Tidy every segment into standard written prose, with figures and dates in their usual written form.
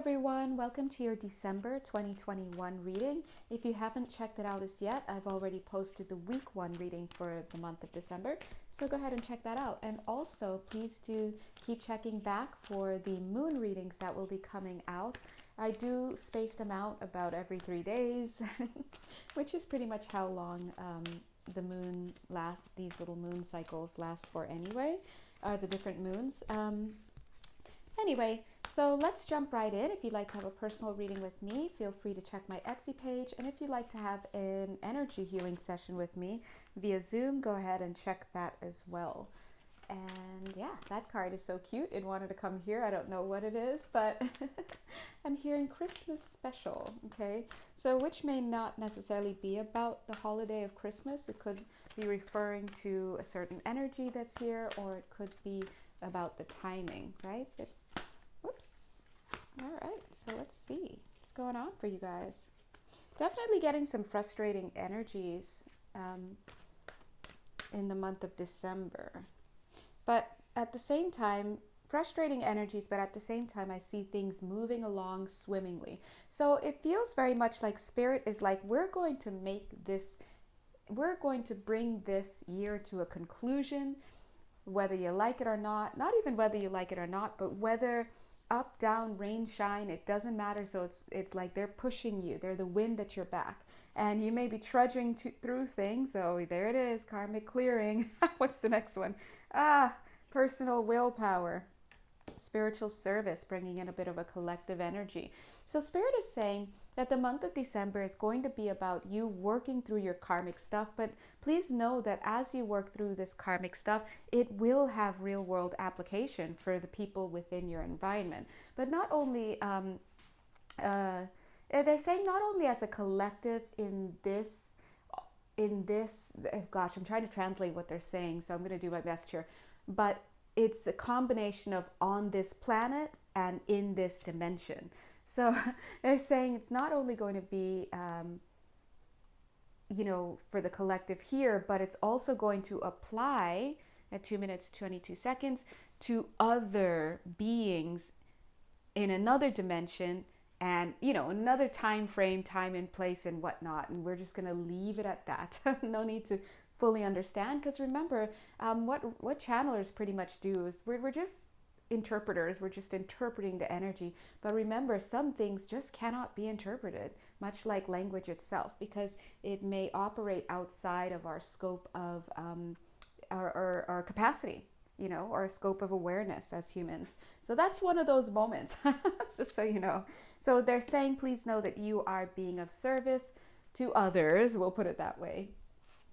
everyone, welcome to your December 2021 reading. If you haven't checked it out as yet, I've already posted the week 1 reading for the month of December, so go ahead and check that out. And also, please do keep checking back for the moon readings that will be coming out. I do space them out about every 3 days, which is pretty much how long the moon lasts, these little moon cycles last for anyway, the different moons. Anyway, so let's jump right in. If you'd like to have a personal reading with me, feel free to check my Etsy page. And if you'd like to have an energy healing session with me via Zoom, go ahead and check that as well. And yeah, that card is so cute. It wanted to come here. I don't know what it is, but I'm hearing Christmas special, okay? So which may not necessarily be about the holiday of Christmas. It could be referring to a certain energy that's here, or it could be about the timing, right? Whoops. All right, so let's see what's going on for you guys. Definitely getting some frustrating energies in the month of December. But at the same time, frustrating energies, but at the same time, I see things moving along swimmingly. So it feels very much like Spirit is like, we're going to bring this year to a conclusion, whether you like it or not even whether you like it or not, but whether up, down, rain, shine, it doesn't matter. So it's like they're pushing you. They're the wind at your back. And you may be trudging through things. Oh, there it is, karmic clearing. What's the next one? Personal willpower. Spiritual service, bringing in a bit of a collective energy. So Spirit is saying that the month of December is going to be about you working through your karmic stuff, but please know that as you work through this karmic stuff, it will have real world application for the people within your environment. But not only, they're saying not only as a collective in this, gosh, I'm trying to translate what they're saying, so I'm going to do my best here, but it's a combination of on this planet and in this dimension. So they're saying it's not only going to be, for the collective here, but it's also going to apply at 2 minutes, 22 seconds to other beings in another dimension and, another time frame, time and place and whatnot. And we're just going to leave it at that. No need to fully understand, because remember, what channelers pretty much do is we're just interpreters. We're just interpreting the energy. But remember, some things just cannot be interpreted, much like language itself, because it may operate outside of our scope of our capacity, or scope of awareness as humans. So that's one of those moments, just so you know. So they're saying, please know that you are being of service to others, we'll put it that way,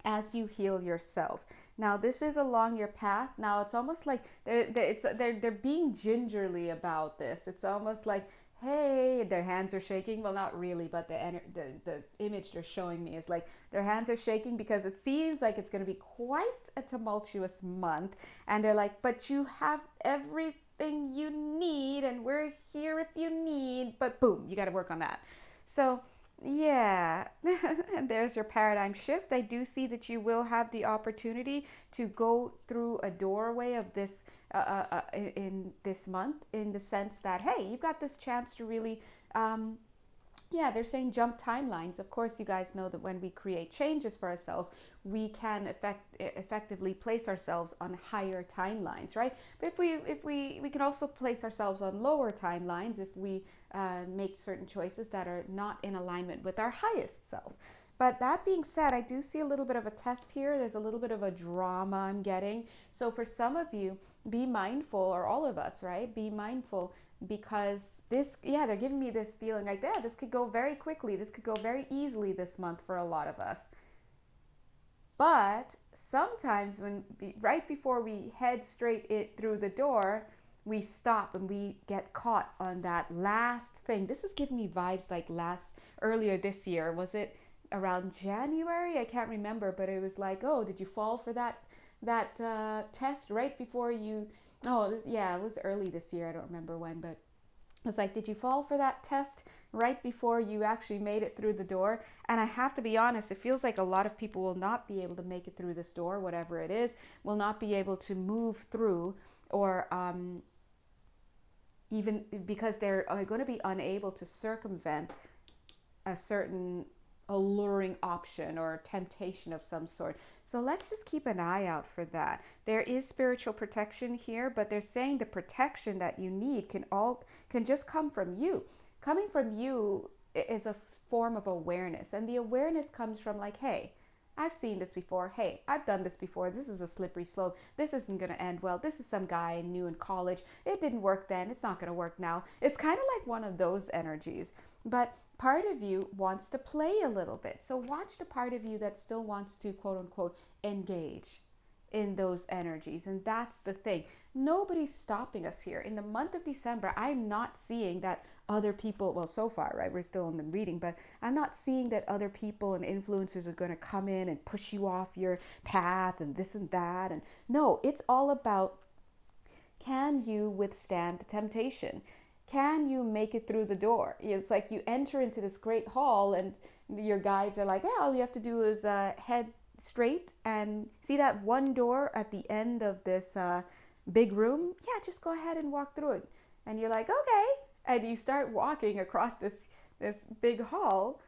as you heal yourself. Now, this is along your path. Now, it's almost like they're being gingerly about this. It's almost like, hey, their hands are shaking. Well, not really, but the image they're showing me is like their hands are shaking because it seems like it's going to be quite a tumultuous month. And they're like, but you have everything you need, and we're here if you need. But boom, you got to work on that. So yeah, and there's your paradigm shift. I do see that you will have the opportunity to go through a doorway of this in this month, in the sense that, hey, you've got this chance to really, they're saying jump timelines. Of course, you guys know that when we create changes for ourselves, we can effectively place ourselves on higher timelines, right? But if we can also place ourselves on lower timelines if we make certain choices that are not in alignment with our highest self. But that being said, I do see a little bit of a test here. There's a little bit of a drama I'm getting. So for some of you, be mindful, or all of us, right? Be mindful, because they're giving me this feeling like, this could go very quickly. This could go very easily this month for a lot of us. But sometimes right before we head straight through the door, we stop and we get caught on that last thing. This is giving me vibes like earlier this year. Was it around January? I can't remember, but it was like, oh, did you fall for that test right before you? Oh, yeah, it was early this year. I don't remember when, but it's like, did you fall for that test right before you actually made it through the door? And I have to be honest, it feels like a lot of people will not be able to make it through this door, whatever it is, will not be able to move through, or even because they're going to be unable to circumvent a certain alluring option or temptation of some sort. So let's just keep an eye out for that. There is spiritual protection here, but they're saying the protection that you need can just come from you. Coming from you is a form of awareness, and the awareness comes from like, hey, I've seen this before. Hey, I've done this before. This is a slippery slope. This isn't going to end well. This is some guy I knew in college. It didn't work then. It's not going to work now. It's kind of like one of those energies. But part of you wants to play a little bit. So watch the part of you that still wants to, quote unquote, engage in those energies. And that's the thing. Nobody's stopping us here. In the month of December, I'm not seeing that other people, well, so far, right? We're still in the reading, but I'm not seeing that other people and influencers are going to come in and push you off your path and this and that. And no, it's all about, can you withstand the temptation? Can you make it through the door? It's like you enter into this great hall and your guides are like, yeah, all you have to do is head straight and see that one door at the end of this big room. Yeah, just go ahead and walk through it. And you're like, okay. And you start walking across this big hall.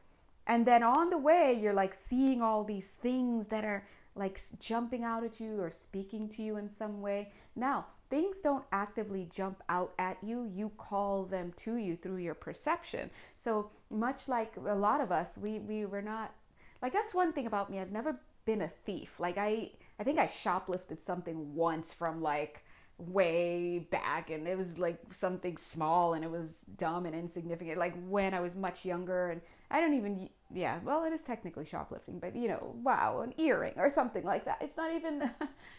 And then on the way, you're like seeing all these things that are like jumping out at you or speaking to you in some way. Now, things don't actively jump out at you. You call them to you through your perception. So much like a lot of us, we were not, like, that's one thing about me. I've never been a thief. Like I think I shoplifted something once from like way back, and it was like something small and it was dumb and insignificant, like when I was much younger. And I don't even, yeah, well, it is technically shoplifting, but you know, wow, an earring or something like that. It's not even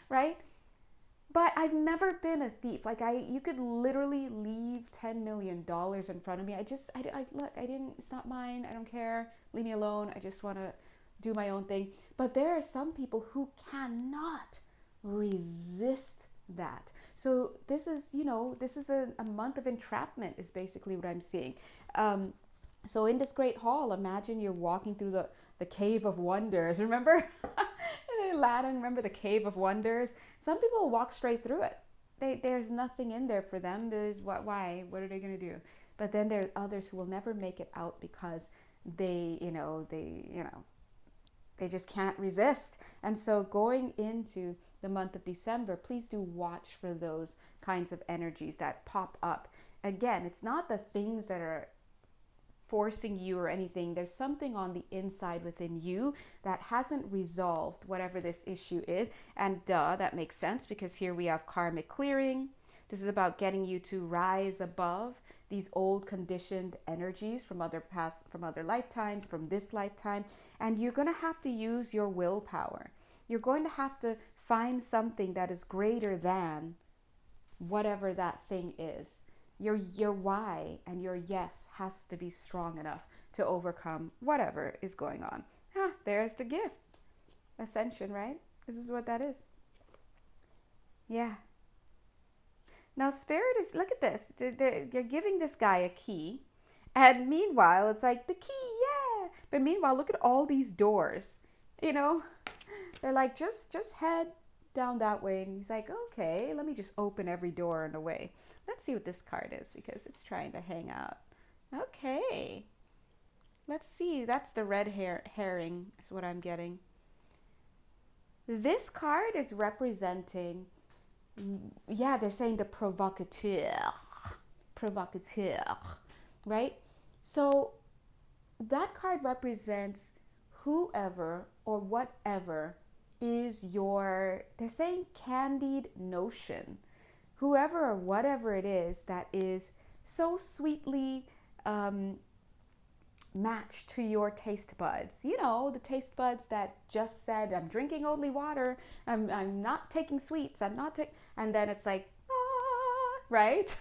right. But I've never been a thief. Like you could literally leave $10 million in front of me. Look, I didn't, it's not mine. I don't care. Leave me alone. I just want to do my own thing. But there are some people who cannot resist that. So this is, this is a month of entrapment is basically what I'm seeing. So in this great hall, imagine you're walking through the cave of wonders. Remember? Aladdin, remember the cave of wonders? Some people walk straight through it. There's nothing in there for them. Why? What are they going to do? But then there are others who will never make it out because they just can't resist. And so going into the month of December, please do watch for those kinds of energies that pop up. Again, it's not the things that are forcing you or anything. There's something on the inside within you that hasn't resolved whatever this issue is. And that makes sense because here we have karmic clearing. This is about getting you to rise above these old conditioned energies from other lifetimes, from this lifetime. And you're going to have to use your willpower. You're going to have to find something that is greater than whatever that thing is. Your why and your yes has to be strong enough to overcome whatever is going on. There's the gift. Ascension, right? This is what that is. Yeah. Now, Spirit is, look at this. They're giving this guy a key. And meanwhile, it's like, the key, yeah. But meanwhile, look at all these doors. They're like, just head down that way. And he's like, okay, let me just open every door in the way. Let's see what this card is because it's trying to hang out. Okay. Let's see. That's the red herring is what I'm getting. This card is representing, yeah, they're saying the provocateur, right? So that card represents whoever or whatever is they're saying candied notion. Whoever or whatever it is that is so sweetly matched to your taste buds. The taste buds that just said, I'm drinking only water. I'm not taking sweets. I'm not taking, and then it's like, right?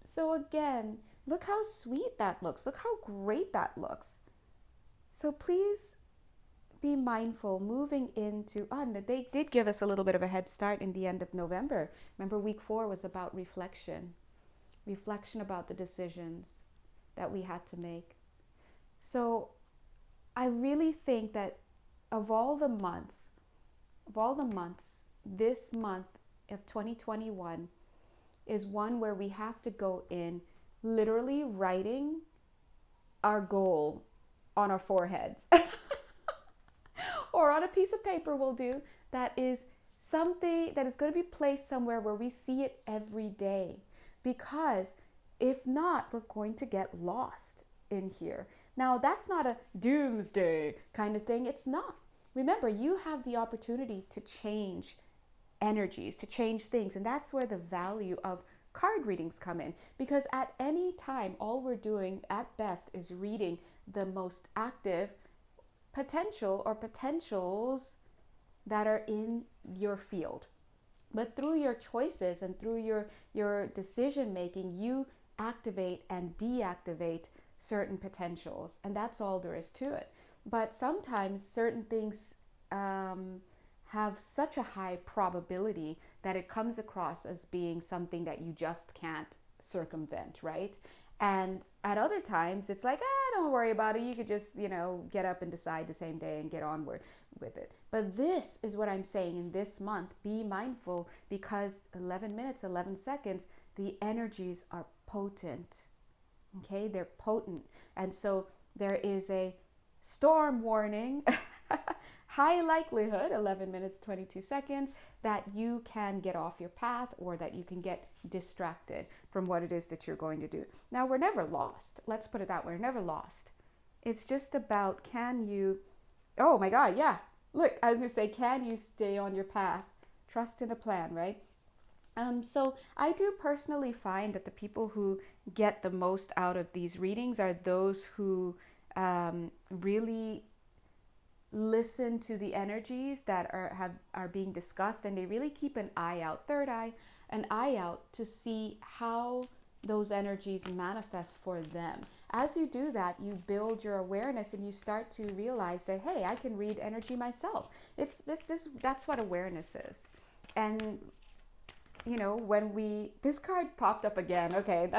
So again, look how sweet that looks. Look how great that looks. So please be mindful moving into, they did give us a little bit of a head start in the end of November. Remember, week 4 was about reflection about the decisions that we had to make. So I really think that of all the months, this month of 2021 is one where we have to go in literally writing our goal on our foreheads or on a piece of paper will do, that is something that is going to be placed somewhere where we see it every day. Because if not, we're going to get lost in here. Now, that's not a doomsday kind of thing. It's not. Remember, you have the opportunity to change energies, to change things. And that's where the value of card readings come in. Because at any time, all we're doing at best is reading the most active potential or potentials that are in your field. But through your choices and through your decision making, you activate and deactivate certain potentials. And that's all there is to it. But sometimes certain things have such a high probability that it comes across as being something that you just can't circumvent, right? And at other times, it's like, don't worry about it. You could just, get up and decide the same day and get onward with it. But this is what I'm saying in this month. Be mindful, because 11 minutes, 11 seconds, the energies are potent. Okay, they're potent. And so there is a storm warning, high likelihood, 11 minutes, 22 seconds, that you can get off your path or that you can get distracted from what it is that you're going to do. Now, we're never lost. Let's put it that way. We're never lost. It's just about, can you, oh my God, yeah. Look, as you say, can you stay on your path? Trust in a plan, right? So I do personally find that the people who get the most out of these readings are those who really listen to the energies that are being discussed, and they really keep an eye out, third eye, an eye out to see how those energies manifest for them. As you do that, you build your awareness and you start to realize that, hey, I can read energy myself. It's that's what awareness is. And when this card popped up again. Okay,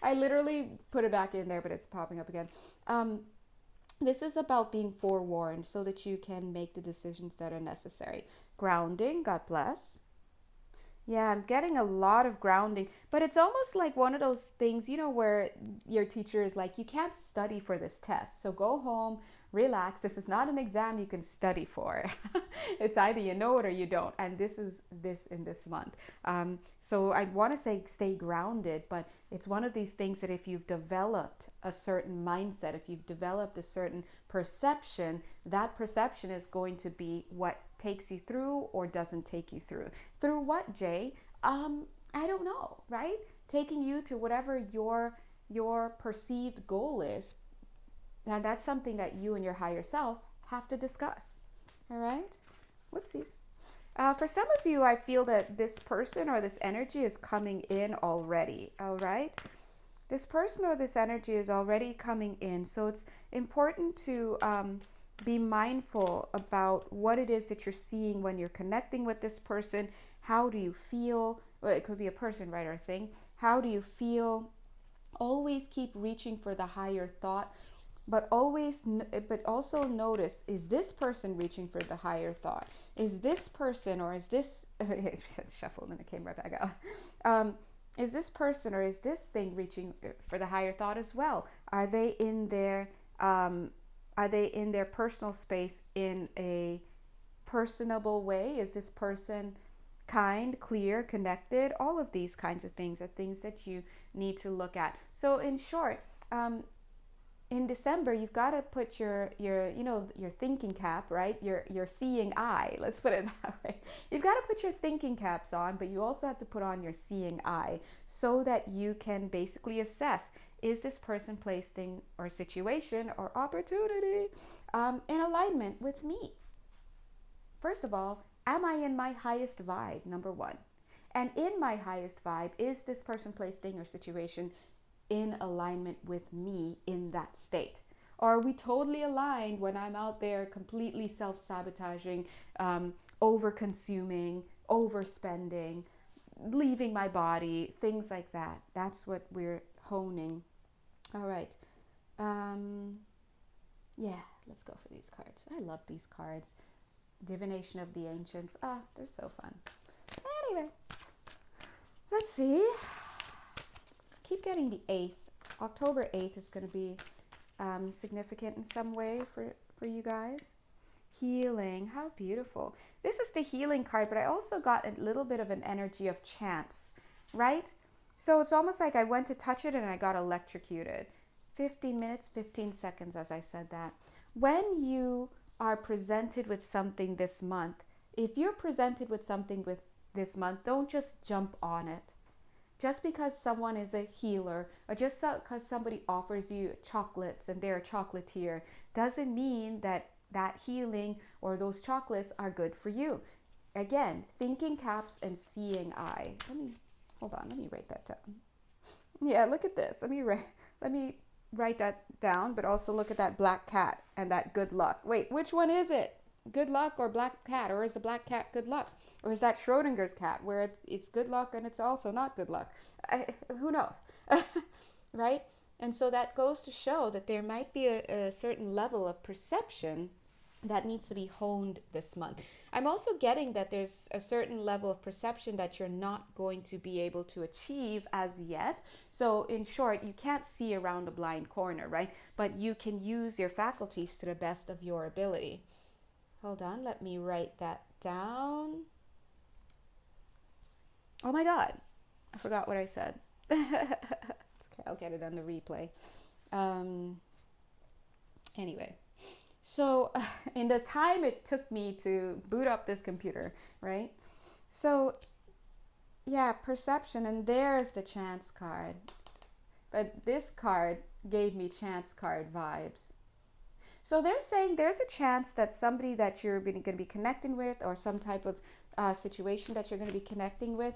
I literally put it back in there, but it's popping up again. This is about being forewarned so that you can make the decisions that are necessary. Grounding, God bless. Yeah, I'm getting a lot of grounding, but it's almost like one of those things, where your teacher is like, you can't study for this test. So go home, relax. This is not an exam you can study for. It's either you know it or you don't. And this is this in this month. So I want to say stay grounded, but it's one of these things that if you've developed a certain mindset, if you've developed a certain perception, that perception is going to be what takes you through or doesn't take you through. Through what, Jay? I don't know, right? Taking you to whatever your perceived goal is. And that's something that you and your higher self have to discuss. All right? Whoopsies. For some of you, I feel that this person or this energy is coming in already. All right? This person or this energy is already coming in. So it's important to be mindful about what it is that you're seeing when you're connecting with this person. How do you feel? Well, it could be a person, right, or a thing. How do you feel? Always keep reaching for the higher thought, but also notice, is this person reaching for the higher thought? Is this person or is this shuffled and it came right back out. Is this person or is this thing reaching for the higher thought as well? Are they in their personal space in a personable way? Is this person kind, clear, connected? All of these kinds of things are things that you need to look at. So in short, in December, you've got to put your thinking cap, right? Your seeing eye. Let's put it that way. You've got to put your thinking caps on, but you also have to put on your seeing eye so that you can basically assess, is this person, place, thing, or situation or opportunity in alignment with me? First of all, am I in my highest vibe? Number one. And in my highest vibe, is this person, place, thing, or situation in alignment with me in that state? Or are we totally aligned when I'm out there completely self-sabotaging, over-consuming, overspending, leaving my body, things like that? That's what we're honing. All right. Yeah, let's go for these cards. I love these cards. Divination of the Ancients. They're so fun. Anyway. Let's see. Keep getting the 8th. October 8th is going to be significant in some way for you guys. Healing. How beautiful. This is the healing card, but I also got a little bit of an energy of chance, right? So it's almost like I went to touch it and I got electrocuted. 15 minutes, 15 seconds, as I said that. When you are presented with something this month, if you're presented with something with this month, don't just jump on it. Just because someone is a healer or just because somebody offers you chocolates and they're a chocolatier doesn't mean that that healing or those chocolates are good for you. Again, thinking caps and seeing eye. Hold on, let me write that down. Yeah, look at this. Let me write that down, but also look at that black cat and that good luck. Wait, which one is it? Good luck or black cat? Or is a black cat good luck? Or is that Schrodinger's cat where it's good luck and it's also not good luck? Who knows? Right? And so that goes to show that there might be a certain level of perception that needs to be honed this month. I'm also getting that there's a certain level of perception that you're not going to be able to achieve as yet. So in short, you can't see around a blind corner, right? But you can use your faculties to the best of your ability. Hold on, let me write that down. Oh my God, I forgot what I said. Okay, I'll get it on the replay. Anyway, so in the time it took me to boot up this computer, right? So yeah, perception, and there's the chance card. But this card gave me chance card vibes. So they're saying there's a chance that somebody that you're going to be connecting with or some type of situation that you're going to be connecting with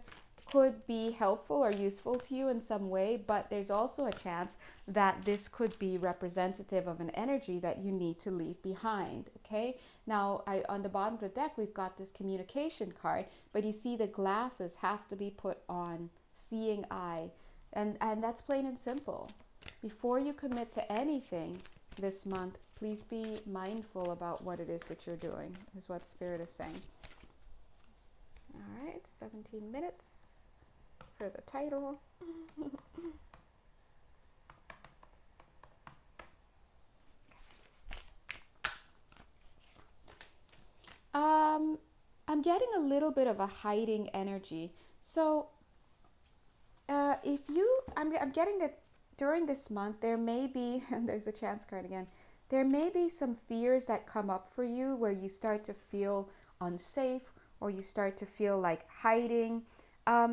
could be helpful or useful to you in some way, but there's also a chance that this could be representative of an energy that you need to leave behind, okay? Now, on the bottom of the deck, we've got this communication card, but you see the glasses have to be put on, seeing eye, and that's plain and simple. Before you commit to anything this month, please be mindful about what it is that you're doing, is what Spirit is saying. All right, 17 minutes for the title. I'm getting a little bit of a hiding energy. So I'm getting that during this month, there may be, and there's a chance card again, there may be some fears that come up for you where you start to feel unsafe or you start to feel like hiding.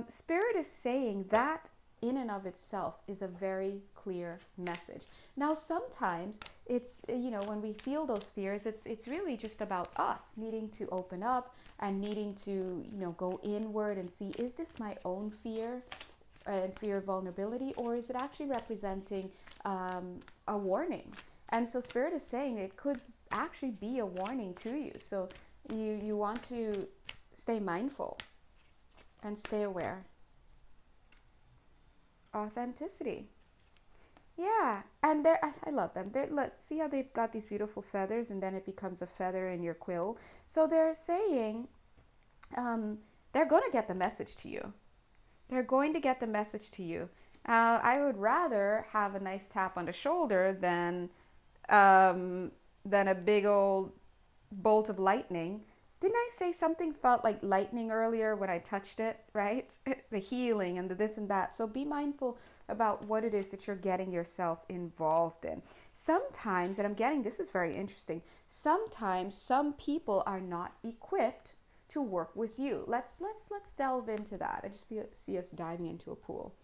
Spirit is saying that in and of itself is a very clear message. Now, sometimes it's, when we feel those fears, it's really just about us needing to open up and needing to, go inward and see, is this my own fear and fear of vulnerability, or is it actually representing a warning? And so Spirit is saying it could actually be a warning to you. So you want to stay mindful and stay aware. Authenticity. Yeah, and I love them. See how they've got these beautiful feathers, and then it becomes a feather in your quill. So they're saying they're going to get the message to you. They're going to get the message to you. I would rather have a nice tap on the shoulder than a big old bolt of lightning. Didn't I say something felt like lightning earlier when I touched it, right? The healing and the this and that. So be mindful about what it is that you're getting yourself involved in. Sometimes, and I'm getting, this is very interesting, sometimes some people are not equipped to work with you. Let's delve into that. I just see us diving into a pool.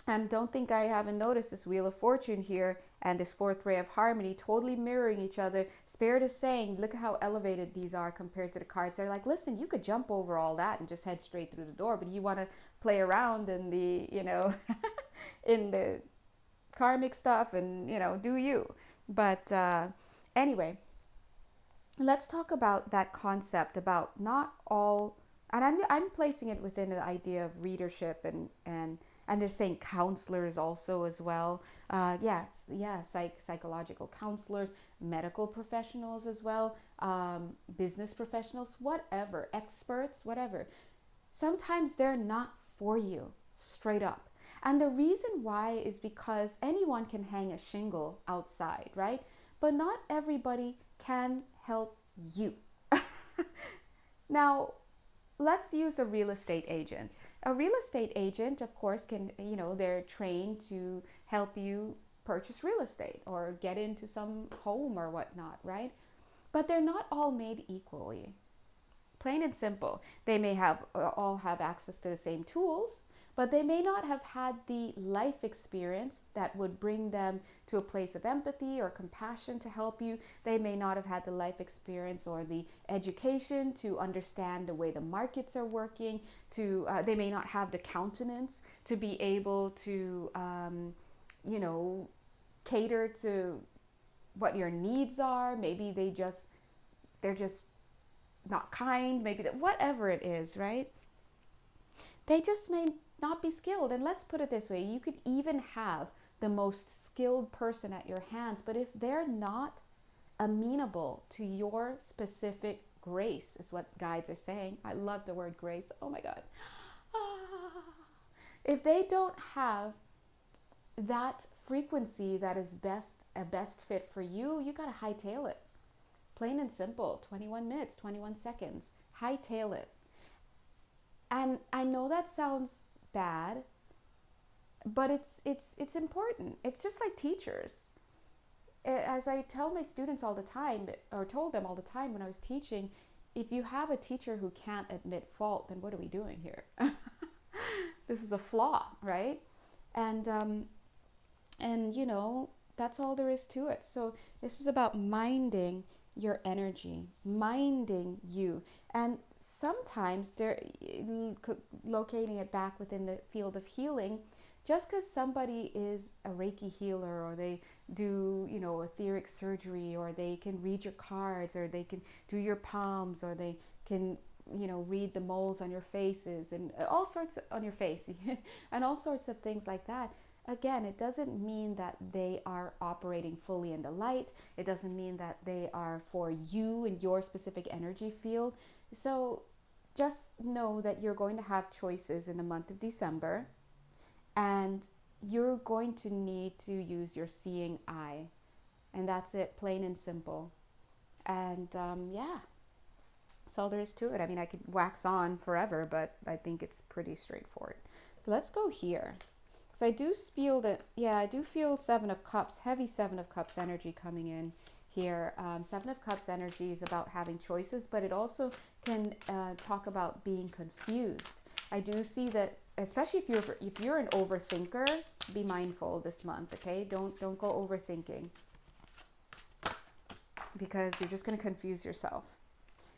And don't think I haven't noticed this Wheel of Fortune here and this fourth ray of harmony totally mirroring each other. Spirit is saying, look at how elevated these are compared to the cards. They're like, listen, you could jump over all that and just head straight through the door, but you want to play around in the, in the karmic stuff and, do you. But anyway, let's talk about that concept about not all, and I'm placing it within the idea of readership and they're saying counselors also as well. Psychological counselors, medical professionals as well, business professionals, whatever, experts, whatever. Sometimes they're not for you, straight up. And the reason why is because anyone can hang a shingle outside, right? But not everybody can help you. Now, let's use a real estate agent. A real estate agent, of course, can, they're trained to help you purchase real estate or get into some home or whatnot, right? But they're not all made equally. Plain and simple. They may have all have access to the same tools, but they may not have had the life experience that would bring them to a place of empathy or compassion to help you. They may not have had the life experience or the education to understand the way the markets are working. They may not have the countenance to be able to, cater to what your needs are. Maybe they're just not kind, maybe that, whatever it is, right? They just may not be skilled. And let's put it this way, you could even have the most skilled person at your hands, but if they're not amenable to your specific grace, is what guides are saying. I love the word grace. Oh my God. If they don't have that frequency that is a best fit for you, you got to hightail it. Plain and simple, 21 minutes, 21 seconds, hightail it. And I know that sounds bad, but it's important. It's just like teachers. As I tell my students all the time, or told them all the time when I was teaching, if you have a teacher who can't admit fault, then what are we doing here? This is a flaw, right? And that's all there is to it. So this is about minding your energy, minding you. And sometimes they're locating it back within the field of healing. Just because somebody is a Reiki healer, or they do, etheric surgery, or they can read your cards, or they can do your palms, or they can, read the moles on your faces and all sorts on your face and all sorts of things like that. Again, it doesn't mean that they are operating fully in the light. It doesn't mean that they are for you and your specific energy field. So just know that you're going to have choices in the month of December, and you're going to need to use your seeing eye. And that's it, plain and simple. And that's all there is to it. I mean, I could wax on forever, but I think it's pretty straightforward. So let's go here. So I do feel that, I do feel Seven of Cups, heavy Seven of Cups energy coming in here. Seven of Cups energy is about having choices, but it also can talk about being confused. I do see that, especially if you're an overthinker, be mindful this month, okay? Don't go overthinking, because you're just going to confuse yourself.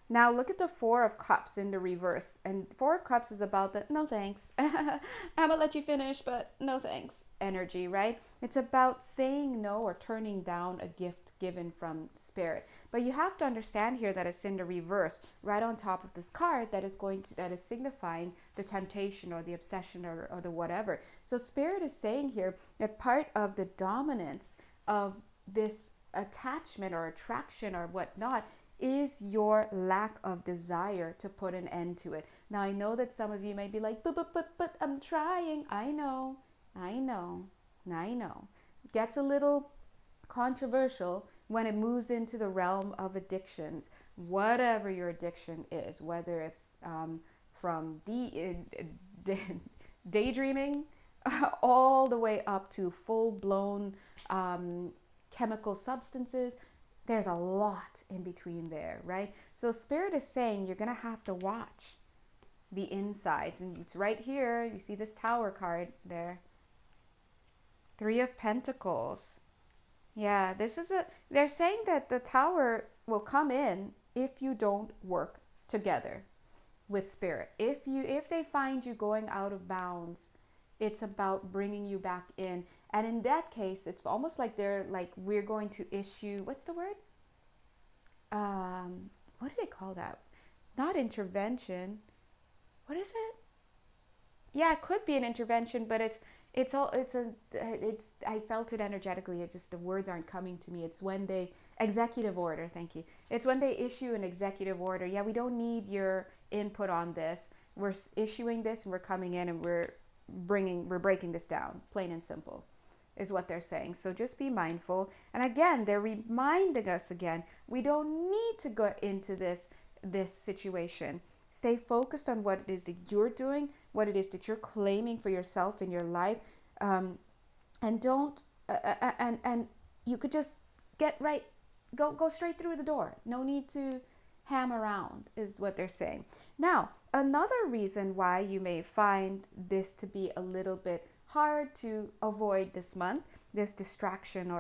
Now look at the Four of Cups in the reverse. And Four of Cups is about the no thanks. I'm gonna let you finish, but no thanks energy, right? It's about saying no or turning down a gift given from spirit. But you have to understand here that it's in the reverse, right on top of this card that is signifying the temptation or the obsession or the whatever. So spirit is saying here that part of the dominance of this attachment or attraction or whatnot is your lack of desire to put an end to it. Now, I know that some of you may be like, but I'm trying. I know. It gets a little controversial when it moves into the realm of addictions, whatever your addiction is, whether it's from daydreaming all the way up to full-blown chemical substances. There's a lot in between there, right? So Spirit is saying you're going to have to watch the insides. And it's right here. You see this Tower card there. Three of Pentacles. Yeah, they're saying that the Tower will come in if you don't work together with Spirit. If they find you going out of bounds, it's about bringing you back in. And in that case, it's almost like they're like, we're going to issue, what's the word? What do they call that? Not intervention. What is it? Yeah, it could be an intervention, but I felt it energetically. It just, the words aren't coming to me. It's when executive order, thank you. It's when they issue an executive order. Yeah, we don't need your input on this. We're issuing this and we're coming in and we're breaking this down, plain and simple, is what they're saying. So just be mindful. And again, they're reminding us again, we don't need to go into this situation. Stay focused on what it is that you're doing, what it is that you're claiming for yourself in your life, and don't and you could just get right, go straight through the door. No need to ham around, is what they're saying. Now, another reason why you may find this to be a little bit hard to avoid this month, this distraction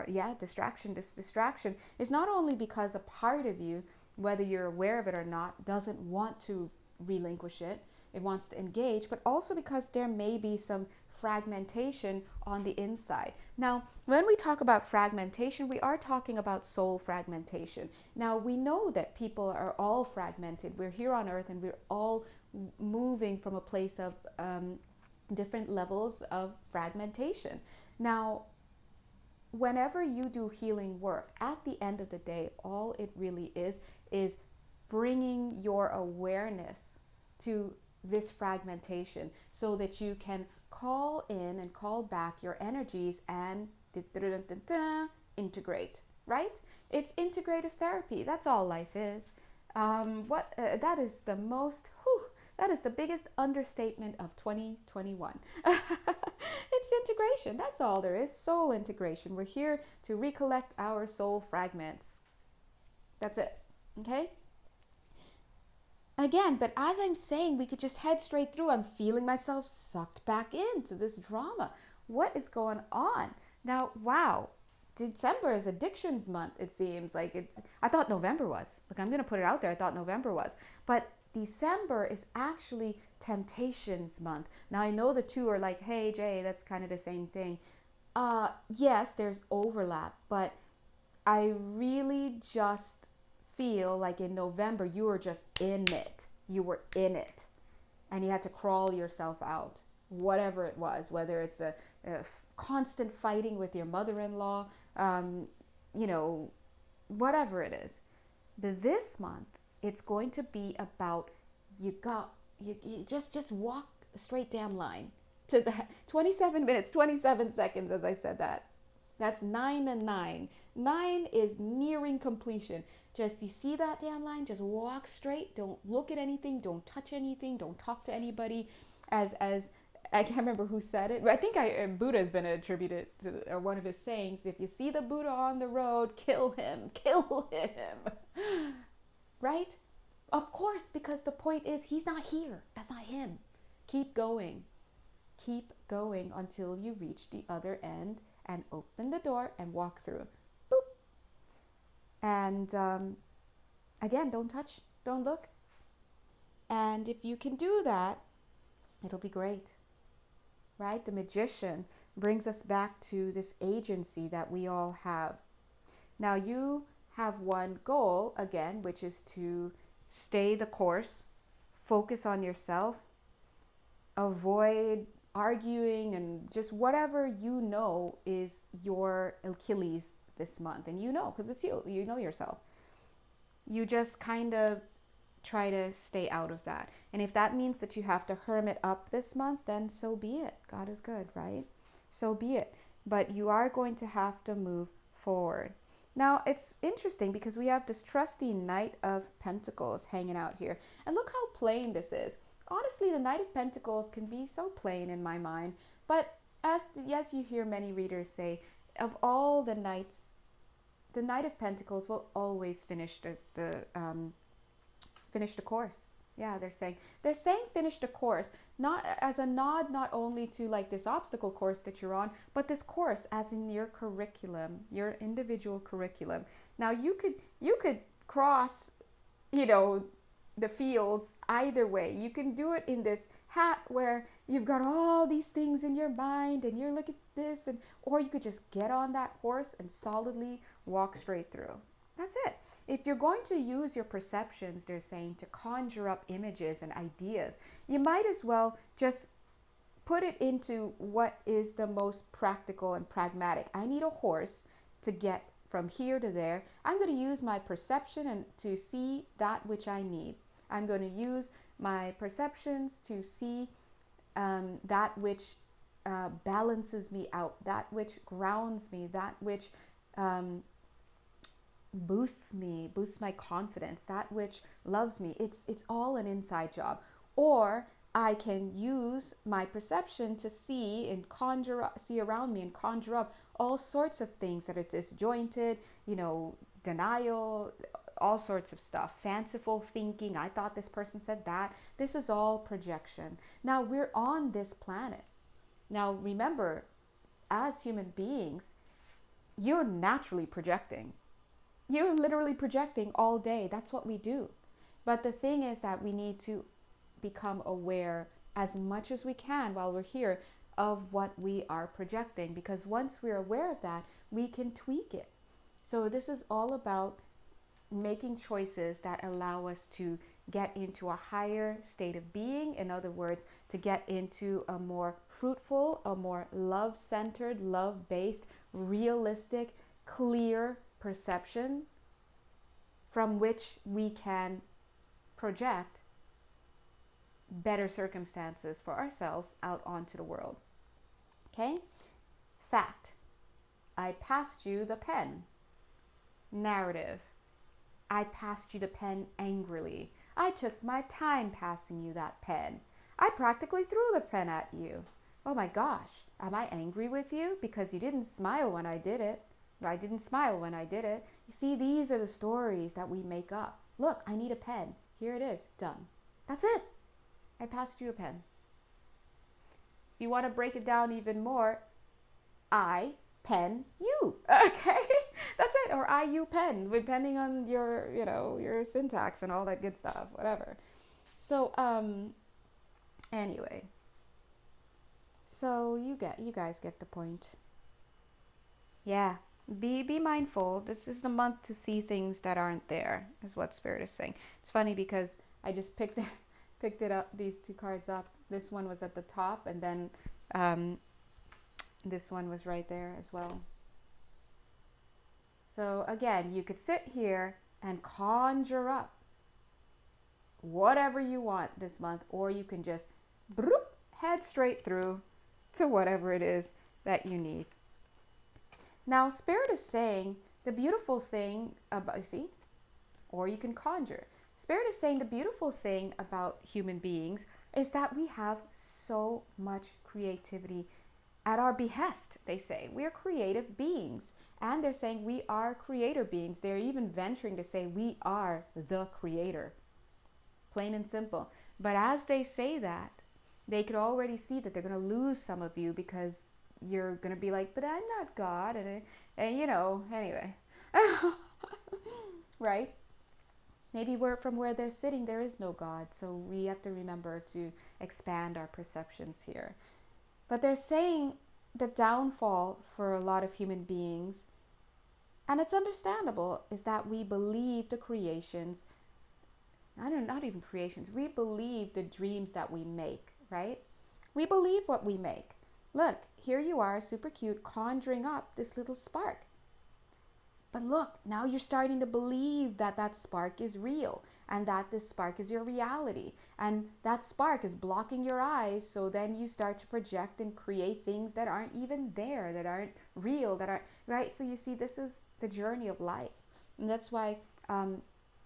is not only because a part of you, whether you're aware of it or not, doesn't want to relinquish it, it wants to engage, but also because there may be some fragmentation on the inside. Now, when we talk about fragmentation, we are talking about soul fragmentation. Now, we know that people are all fragmented. We're here on earth and we're all moving from a place of different levels of fragmentation. Now, whenever you do healing work, at the end of the day, all it really is bringing your awareness to this fragmentation so that you can call in and call back your energies and integrate, right? It's integrative therapy. That's all life is. That is the most, that is the biggest understatement of 2021. It's integration. That's all there is. Soul integration. We're here to recollect our soul fragments. That's it. Okay? Again, but as I'm saying, we could just head straight through. I'm feeling myself sucked back into this drama. What is going on? Now, wow, December is addictions month, it seems like. I thought November was. Look, I'm going to put it out there. I thought November was. But December is actually temptations month. Now, I know the two are like, hey, Jay, that's kind of the same thing. Yes, there's overlap, but I really just feel like in November you were just in it. You were in it and you had to crawl yourself out, whatever it was, whether it's a constant fighting with your mother-in-law, whatever it is. But this month it's going to be about you just walk a straight damn line to the 27 minutes 27 seconds. As I said, that's 9 and 9 is nearing completion. Just, you see that damn line, just walk straight. Don't look at anything. Don't touch anything. Don't talk to anybody. As I can't remember who said it, but I think Buddha has been attributed to one of his sayings. If you see the Buddha on the road, kill him. Right? Of course, because the point is he's not here. That's not him. Keep going. Keep going until you reach the other end and open the door and walk through. And again, don't touch, don't look. And if you can do that, it'll be great, right? The magician brings us back to this agency that we all have. Now you have one goal, again, which is to stay the course, focus on yourself, avoid arguing and just whatever you know is your Achilles this month. And because it's you know yourself. You just kind of try to stay out of that. And if that means that you have to hermit up this month, then so be it. God is good, right? So be it. But you are going to have to move forward. Now, it's interesting because we have this trusty Knight of Pentacles hanging out here. And look how plain this is. Honestly, the Knight of Pentacles can be so plain in my mind. But as you hear many readers say, of all the knights, the Knight of Pentacles will always finish the course. Yeah, they're saying finish the course, not as a nod, not only to like this obstacle course that you're on, but this course as in your curriculum, your individual curriculum. Now you could cross, the fields either way. You can do it in this hat where you've got all these things in your mind and you're looking at this, or you could just get on that horse and solidly walk straight through. That's it. If you're going to use your perceptions, they're saying, to conjure up images and ideas, you might as well just put it into what is the most practical and pragmatic. I need a horse to get from here to there. I'm going to use my perception and to see that which I need. I'm going to use my perceptions to see that which balances me out, that which grounds me, that which boosts me, boosts my confidence, that which loves me. It's all an inside job. Or I can use my perception to see and see around me and conjure up all sorts of things that are disjointed, denial, all sorts of stuff, fanciful thinking. I thought this person said that. This is all projection. Now we're on this planet. Now remember, as human beings, you're naturally projecting. You're literally projecting all day. That's what we do. But the thing is that we need to become aware as much as we can while we're here of what we are projecting, because once we're aware of that, we can tweak it. So this is all about making choices that allow us to get into a higher state of being. In other words, to get into a more fruitful, a more love-centered, love-based, realistic, clear perception from which we can project better circumstances for ourselves out onto the world. Okay? Fact. I passed you the pen. Narrative. I passed you the pen angrily. I took my time passing you that pen. I practically threw the pen at you. Oh my gosh, am I angry with you because you didn't smile when I did it? I didn't smile when I did it. You see, these are the stories that we make up. Look, I need a pen. Here it is. Done. That's it. I passed you a pen. If you want to break it down even more, I pen you. Okay? That's it. Or I you pen, depending on your, your syntax and all that good stuff, whatever. So, anyway. So you guys get the point. Yeah. Be mindful. This is the month to see things that aren't there, is what Spirit is saying. It's funny because I just picked it up, these two cards up. This one was at the top, and then this one was right there as well. So again, you could sit here and conjure up whatever you want this month, or you can just head straight through to whatever it is that you need. Now, Spirit is saying the beautiful thing about, or you can conjure. Spirit is saying the beautiful thing about human beings is that we have so much creativity at our behest, they say. We are creative beings. And they're saying we are creator beings. They're even venturing to say we are the creator. Plain and simple. But as they say that, they could already see that they're going to lose some of you, because you're going to be like, but I'm not God. And anyway. Right? Maybe from where they're sitting, there is no God. So we have to remember to expand our perceptions here. But they're saying the downfall for a lot of human beings, and it's understandable, is that we believe the creations, not even creations, we believe the dreams that we make, right? We believe what we make. Look, here you are, super cute, conjuring up this little spark. But look, now you're starting to believe that that spark is real, and that this spark is your reality. And that spark is blocking your eyes, so then you start to project and create things that aren't even there, that aren't real, that aren't, right? So you see, this is the journey of life. And that's why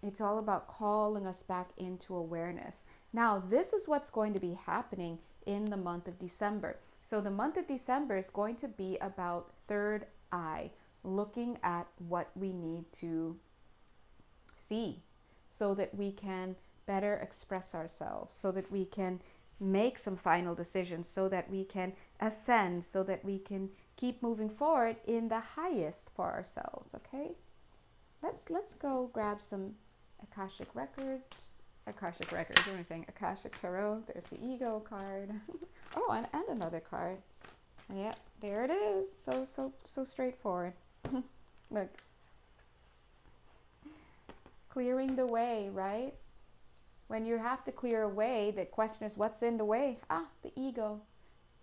it's all about calling us back into awareness. Now, this is what's going to be happening in the month of December. So the month of December is going to be about third eye, looking at what we need to see so that we can better express ourselves, so that we can make some final decisions, so that we can ascend, so that we can keep moving forward in the highest for ourselves. Okay, let's go grab some Akashic records. Akashic records, what am I saying? Akashic tarot. There's the ego card. Oh, and another card. Yeah, there it is. So straightforward. Look, clearing the way, right? When you have to clear a way, the question is, what's in the way? The ego,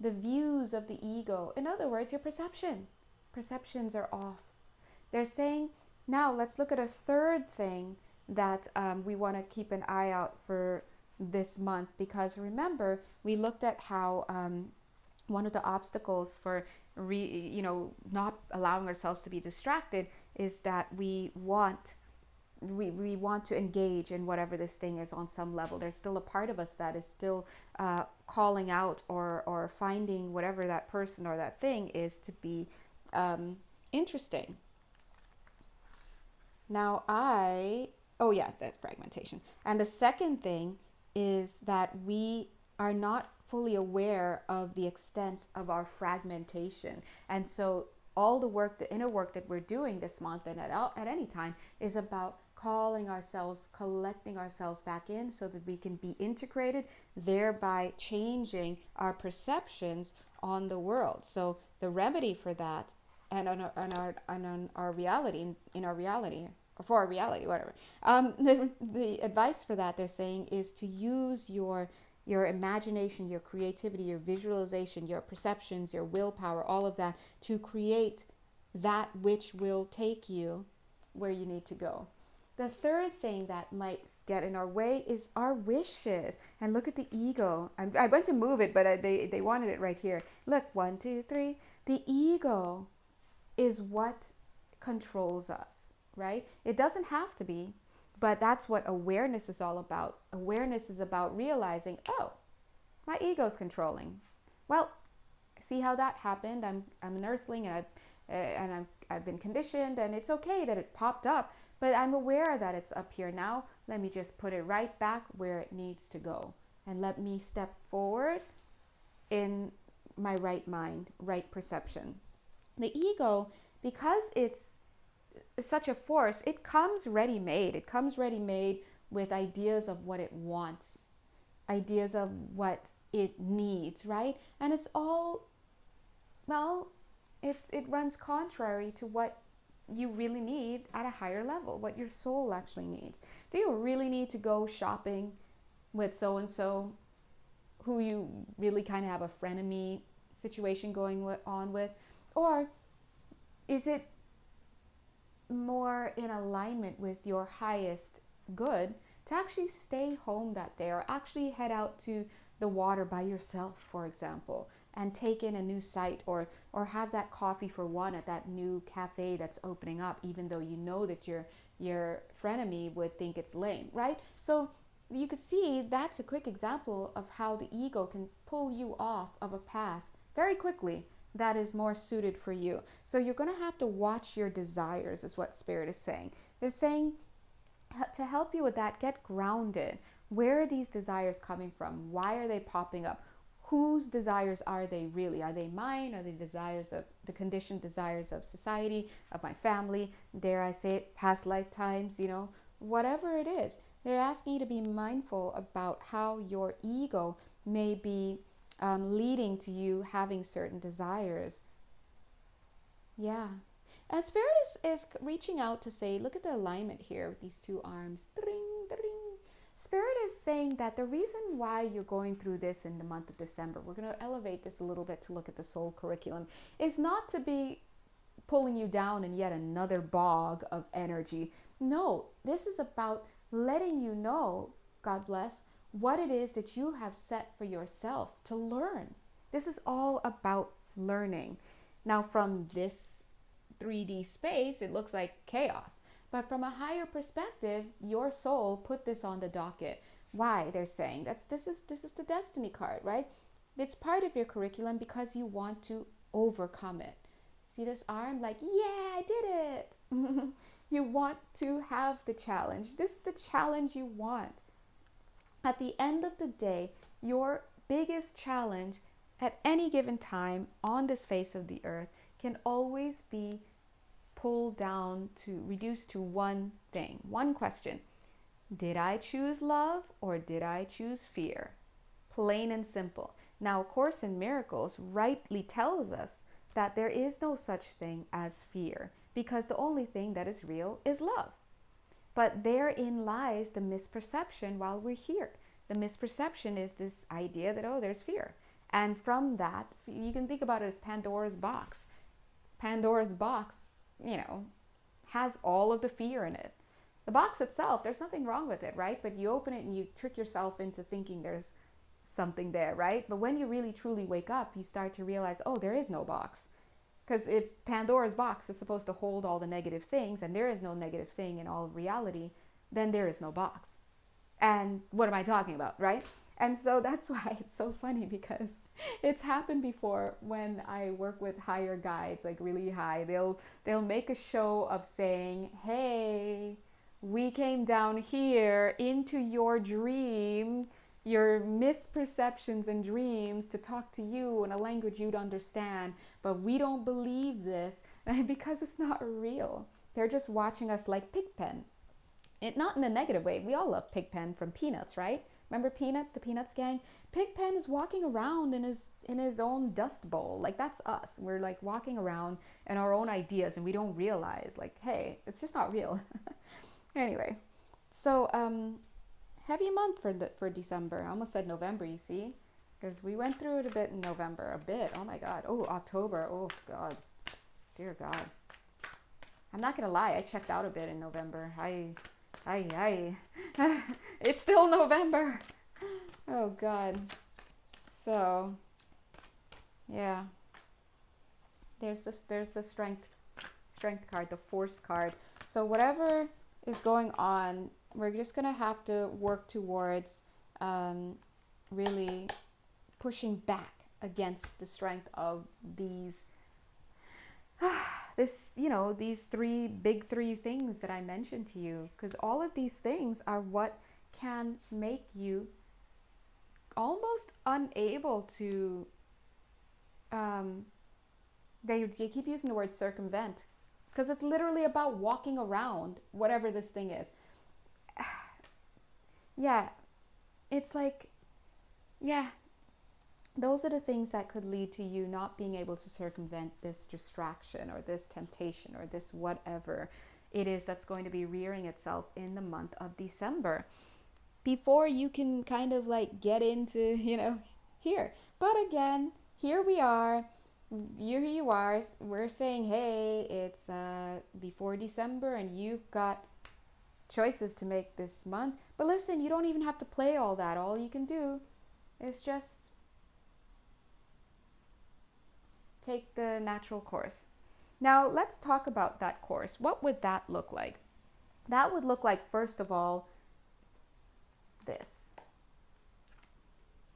the views of the ego. In other words, your perception. Perceptions are off. They're saying, now let's look at a third thing that we want to keep an eye out for this month, because remember, we looked at how one of the obstacles for not allowing ourselves to be distracted is that we want to engage in whatever this thing is on some level. There's still a part of us that is still calling out or finding whatever that person or that thing is to be interesting. Now that fragmentation. And the second thing is that we are not fully aware of the extent of our fragmentation. And so all the work, the inner work that we're doing this month and at any time is about calling ourselves, collecting ourselves back in so that we can be integrated, thereby changing our perceptions on the world. So the remedy for that and on our reality, in our reality, for our reality, whatever. The advice for that, they're saying, is to use your imagination, your creativity, your visualization, your perceptions, your willpower, all of that, to create that which will take you where you need to go. The third thing that might get in our way is our wishes. And look at the ego. I went to move it, but they wanted it right here. Look, 1, 2, 3. The ego is what controls us, right? It doesn't have to be, but that's what awareness is all about. Awareness is about realizing, oh, my ego's controlling. Well, see how that happened. I'm an earthling, and I've been conditioned, and it's okay that it popped up, but I'm aware that it's up here now. Let me just put it right back where it needs to go, and let me step forward in my right mind, right perception. The ego, because it's such a force, it comes ready-made. It comes ready-made with ideas of what it wants, ideas of what it needs, right? And it's all, well, it runs contrary to what you really need at a higher level, what your soul actually needs. Do you really need to go shopping with so-and-so who you really kind of have a frenemy situation going on with? Or is it more in alignment with your highest good to actually stay home that day, or actually head out to the water by yourself, for example, and take in a new sight, or have that coffee for one at that new cafe that's opening up, even though you know that your frenemy would think it's lame, right? So you could see that's a quick example of how the ego can pull you off of a path very quickly that is more suited for you. So you're going to have to watch your desires, is what Spirit is saying. They're saying to help you with that, get grounded. Where are these desires coming from? Why are they popping up? Whose desires are they really? Are they mine? Are they desires of the conditioned desires of society, of my family? Dare I say it, past lifetimes, whatever it is. They're asking you to be mindful about how your ego may be leading to you having certain desires. Yeah. And Spirit is reaching out to say, look at the alignment here with these two arms. Dring, dring. Spirit is saying that the reason why you're going through this in the month of December, we're going to elevate this a little bit to look at the soul curriculum, is not to be pulling you down in yet another bog of energy. No, this is about letting you know, God bless, what it is that you have set for yourself to learn. This is all about learning. Now, from this 3D space, it looks like chaos. But from a higher perspective, your soul put this on the docket. Why? They're saying this is the destiny card, right? It's part of your curriculum because you want to overcome it. See this arm? Like, yeah, I did it. You want to have the challenge. This is the challenge you want. At the end of the day, your biggest challenge at any given time on this face of the earth can always be pulled down to reduce to one thing, one question. Did I choose love or did I choose fear? Plain and simple. Now, A Course in Miracles rightly tells us that there is no such thing as fear, because the only thing that is real is love. But therein lies the misperception while we're here. The misperception is this idea that, oh, there's fear. And from that, you can think about it as Pandora's box. Pandora's box, has all of the fear in it. The box itself, there's nothing wrong with it, right? But you open it and you trick yourself into thinking there's something there, right? But when you really truly wake up, you start to realize, oh, there is no box. Because if Pandora's box is supposed to hold all the negative things and there is no negative thing in all of reality, then there is no box. And what am I talking about, right? And so that's why it's so funny, because it's happened before when I work with higher guides, like really high. They'll make a show of saying, hey, we came down here into your dream, your misperceptions and dreams, to talk to you in a language you'd understand, but we don't believe this because it's not real. They're just watching us like Pigpen. Not in a negative way. We all love Pigpen from Peanuts, right? Remember Peanuts, the Peanuts gang? Pigpen is walking around in his own dust bowl. Like, that's us. We're like walking around in our own ideas and we don't realize, like, hey, it's just not real. Anyway, so heavy month for December. I almost said November, you see, because we went through it a bit in November. A bit. Oh my God. Oh, October. Oh God. Dear God. I'm not gonna lie. I checked out a bit in November. It's still November. Oh God. So yeah, there's the strength card, the force card. So whatever is going on, we're just gonna have to work towards really pushing back against the strength of these these big three things that I mentioned to you, because all of these things are what can make you almost unable to they keep using the word circumvent, because it's literally about walking around whatever this thing is. Yeah, it's like, yeah, those are the things that could lead to you not being able to circumvent this distraction or this temptation or this whatever it is that's going to be rearing itself in the month of December, before you can kind of like get into, here. But again, here we are. Here you are. We're saying, hey, it's before December and you've got choices to make this month. But listen, you don't even have to play all that. All you can do is just take the natural course. Now, let's talk about that course. What would that look like? That would look like, first of all, this.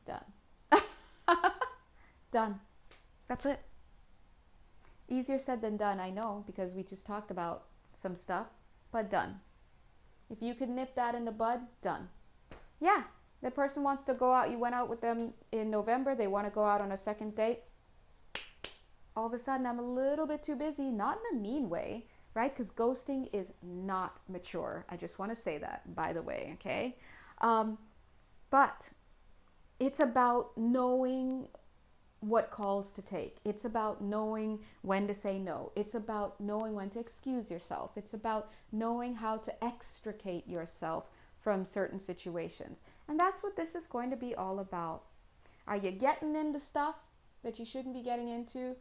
Done. Done. That's it. Easier said than done, I know, because we just talked about some stuff, but done. If you could nip that in the bud, done. Yeah, the person wants to go out, you went out with them in November, they want to go out on a second date. All of a sudden, I'm a little bit too busy, not in a mean way, right? Because ghosting is not mature. I just want to say that, by the way, okay? But it's about knowing what calls to take. It's about knowing when to say no. It's about knowing when to excuse yourself. It's about knowing how to extricate yourself from certain situations. And that's what this is going to be all about. Are you getting into stuff that you shouldn't be getting into?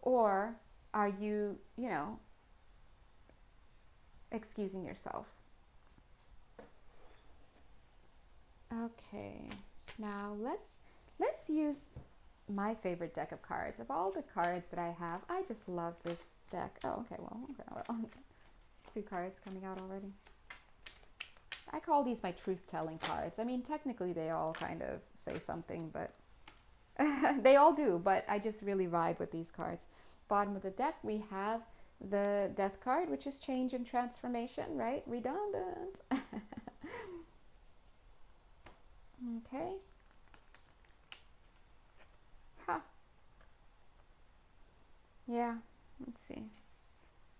Or are you, excusing yourself? Okay, now let's use my favorite deck of cards. Of all the cards that I have, I just love this deck. Oh, okay, well. 2 cards coming out already. I call these my truth-telling cards. I mean, technically they all kind of say something, but they all do, but I just really vibe with these cards. Bottom of the deck, we have the Death card, which is change and transformation, right? Redundant. Okay. Yeah, let's see.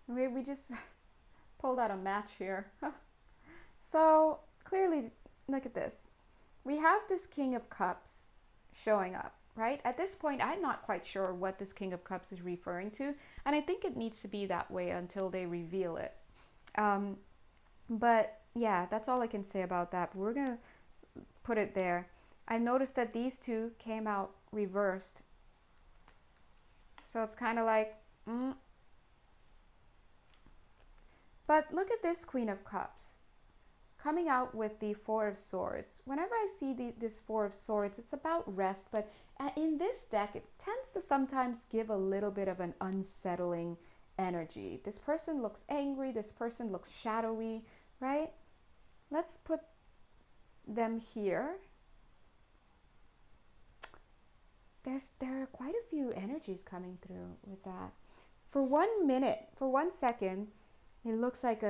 We just pulled out a match here. So, clearly, look at this. We have this King of Cups showing up, right? At this point, I'm not quite sure what this King of Cups is referring to, and I think it needs to be that way until they reveal it. But yeah, that's all I can say about that. We're gonna put it there. I noticed that these two came out reversed, so it's kind of like, But look at this Queen of Cups. coming out with the Four of Swords. Whenever I see this Four of Swords, it's about rest, but in this deck, it tends to sometimes give a little bit of an unsettling energy. This person looks angry, this person looks shadowy, right? Let's put them here. There are quite a few energies coming through with that. For 1 minute, for 1 second, it looks like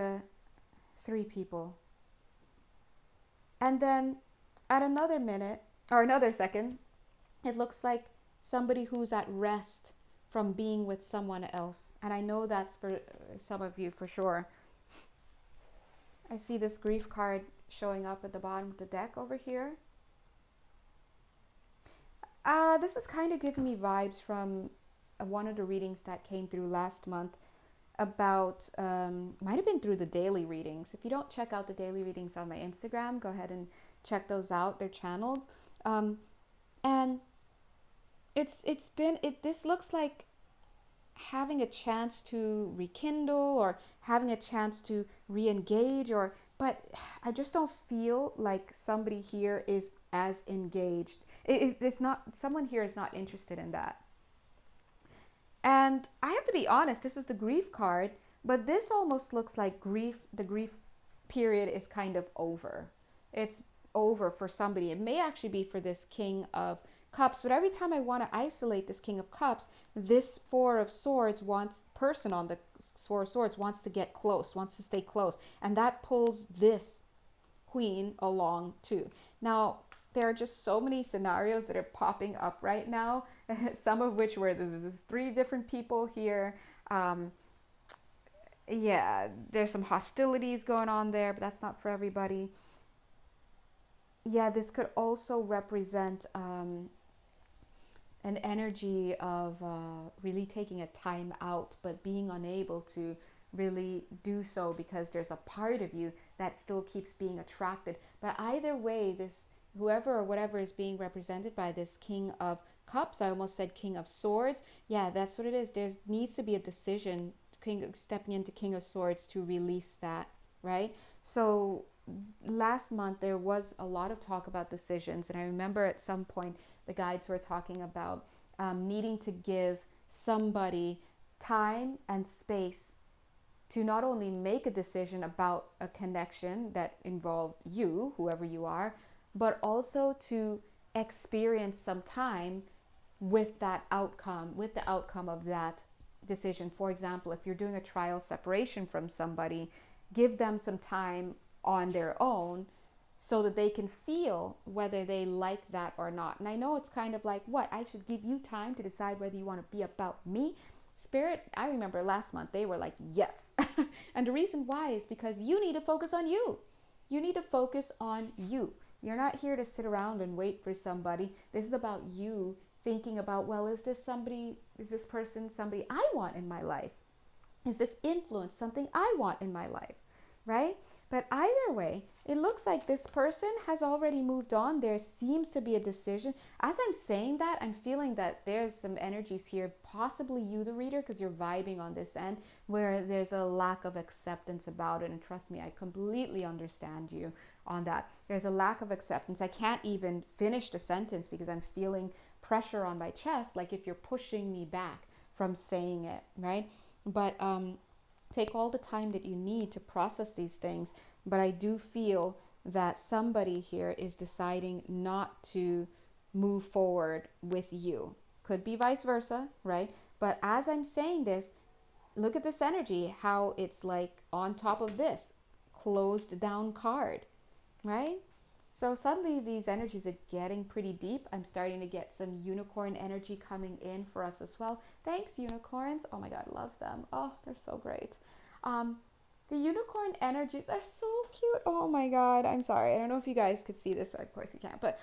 3 people. And then at another minute, or another second, it looks like somebody who's at rest from being with someone else. And I know that's for some of you for sure. I see this grief card showing up at the bottom of the deck over here. This is kind of giving me vibes from one of the readings that came through last month about, might have been through the daily readings. If you don't check out the daily readings on my Instagram, go ahead and check those out. They're channeled. And this looks like having a chance to rekindle or having a chance to re-engage, but I just don't feel like somebody here is as engaged. It's not, someone here is not interested in that. And I have to be honest, this is the grief card, but this almost looks like the grief period is kind of over. It's over for somebody. It may actually be for this King of Cups, but every time I want to isolate this King of Cups, this Four of Swords person on the Four of Swords wants to get close, wants to stay close. And that pulls this Queen along too. Now, there are just so many scenarios that are popping up right now, some of which where there's 3 different people here. Yeah, there's some hostilities going on there, but that's not for everybody. Yeah, this could also represent an energy of really taking a time out, but being unable to really do so because there's a part of you that still keeps being attracted. But either way, this whoever or whatever is being represented by this King of Cups, I almost said King of Swords. Yeah, that's what it is. There needs to be a decision, stepping into King of Swords to release that, right? So last month there was a lot of talk about decisions, and I remember at some point the guides were talking about needing to give somebody time and space to not only make a decision about a connection that involved you, whoever you are, but also to experience some time with that outcome, with the outcome of that decision. For example, if you're doing a trial separation from somebody, give them some time on their own so that they can feel whether they like that or not. And I know it's kind of like, what, I should give you time to decide whether you want to be about me? Spirit, I remember last month they were like, yes. And the reason why is because you need to focus on you. You need to focus on you. You're not here to sit around and wait for somebody. This is about you thinking about, well, is this person somebody I want in my life? Is this influence something I want in my life, right? But either way, it looks like this person has already moved on. There seems to be a decision. As I'm saying that, I'm feeling that there's some energies here, possibly you, the reader, because you're vibing on this end, where there's a lack of acceptance about it. And trust me, I completely understand you on that. There's a lack of acceptance. I can't even finish the sentence because I'm feeling pressure on my chest, like if you're pushing me back from saying it, right? But take all the time that you need to process these things. But I do feel that somebody here is deciding not to move forward with you. Could be vice versa, right? But as I'm saying this, look at this energy, how it's like on top of this closed down card, right? So suddenly these energies are getting pretty deep. I'm starting to get some unicorn energy coming in for us as well. Thanks, unicorns. Oh my God, love them. Oh, they're so great. The unicorn energies are so cute. Oh my God, I'm sorry. I don't know if you guys could see this. Of course you can't. But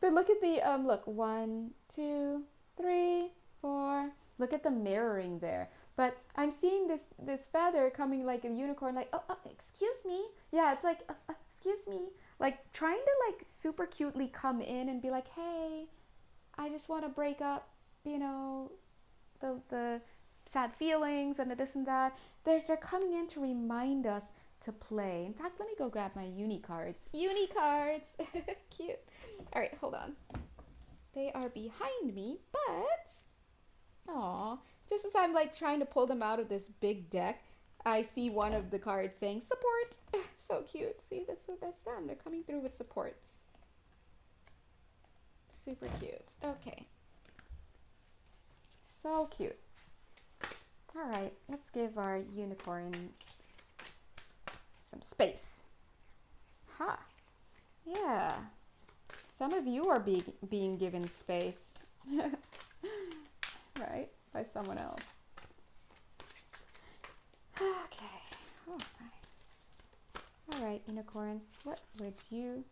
look at the, look, 1, 2, 3, 4. Look at the mirroring there. But I'm seeing this feather coming like a unicorn, like, oh, excuse me. Yeah, it's like, excuse me. Like trying to like super cutely come in and be like, hey, I just want to break up, you know, the sad feelings and the this and that. They're coming in to remind us to play. In fact, let me go grab my uni cards. Uni cards! Cute. All right, hold on. They are behind me, but... Aw, just as I'm like trying to pull them out of this big deck, I see one of the cards saying support. So cute. See, that's them. They're coming through with support. Super cute. Okay. So cute. All right, let's give our unicorn some space. Ha. Yeah. Some of you are being given space. Right? By someone else. Okay. All right. All right, unicorns. What would you...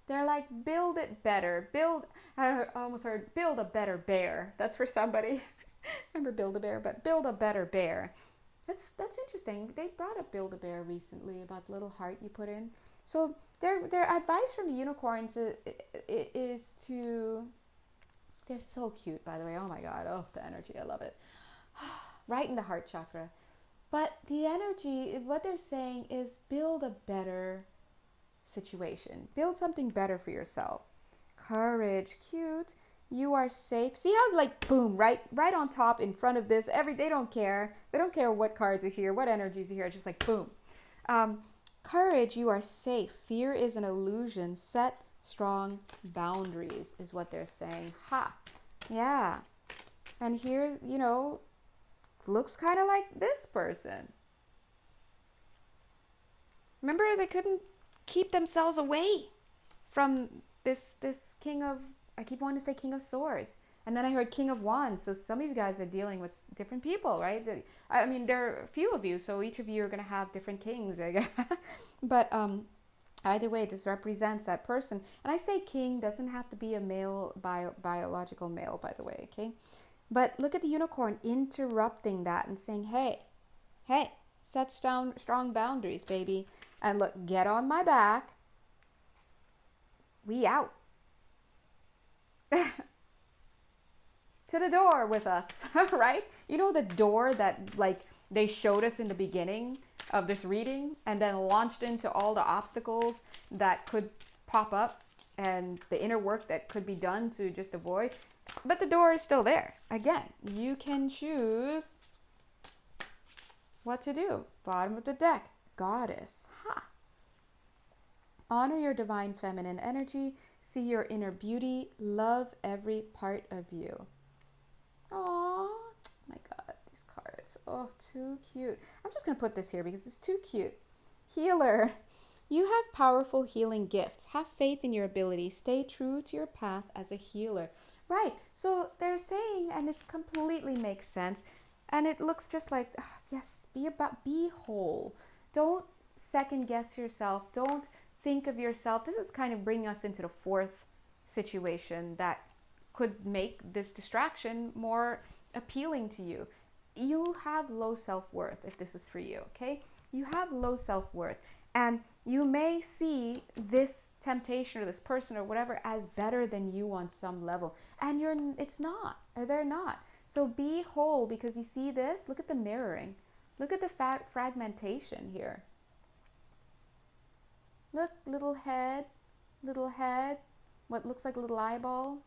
They're like, build it better. I almost heard, build a better bear. That's for somebody. Remember Build-A-Bear? But build a better bear. That's interesting. They brought up Build-A-Bear recently about the little heart you put in. So their advice from the unicorns is to... They're so cute, by the way. Oh my God. Oh, the energy. I love it. Right in the heart chakra. But the energy, what they're saying is build a better situation. Build something better for yourself. Courage. Cute. You are safe. See how like boom, right on top in front of this. They don't care. They don't care what cards are here, what energies are here. Just like boom. Courage. You are safe. Fear is an illusion. Set strong boundaries is what they're saying. Ha. Yeah. And here, you know, looks kind of like this person. Remember, they couldn't keep themselves away from this king of, I keep wanting to say king of swords. And then I heard king of wands. So some of you guys are dealing with different people, right? I mean, there are a few of you. So each of you are going to have different kings, I guess. But either way, this represents that person. And I say king doesn't have to be a male, biological male, by the way, okay? But look at the unicorn interrupting that and saying, hey, set strong boundaries, baby. And look, get on my back. We out. To the door with us, right? You know the door that like they showed us in the beginning of this reading and then launched into all the obstacles that could pop up and the inner work that could be done to just avoid. But the door is still there. Again, you can choose what to do. Bottom of the deck, goddess. Ha. Honor your divine feminine energy. See your inner beauty. Love every part of you. Oh my God, these cards. Oh, too cute. I'm just going to put this here because it's too cute. Healer. You have powerful healing gifts. Have faith in your ability. Stay true to your path as a healer. Right. So they're saying, and it completely makes sense. And it looks just like, yes, be whole. Don't second guess yourself. Don't think of yourself. This is kind of bringing us into the fourth situation that could make this distraction more appealing to you. You have low self-worth if this is for you, okay? You have low self-worth. And you may see this temptation or this person or whatever as better than you on some level. And it's not, or they're not. So be whole, because you see this? Look at the mirroring. Look at the fragmentation here. Look, little head, what looks like a little eyeball.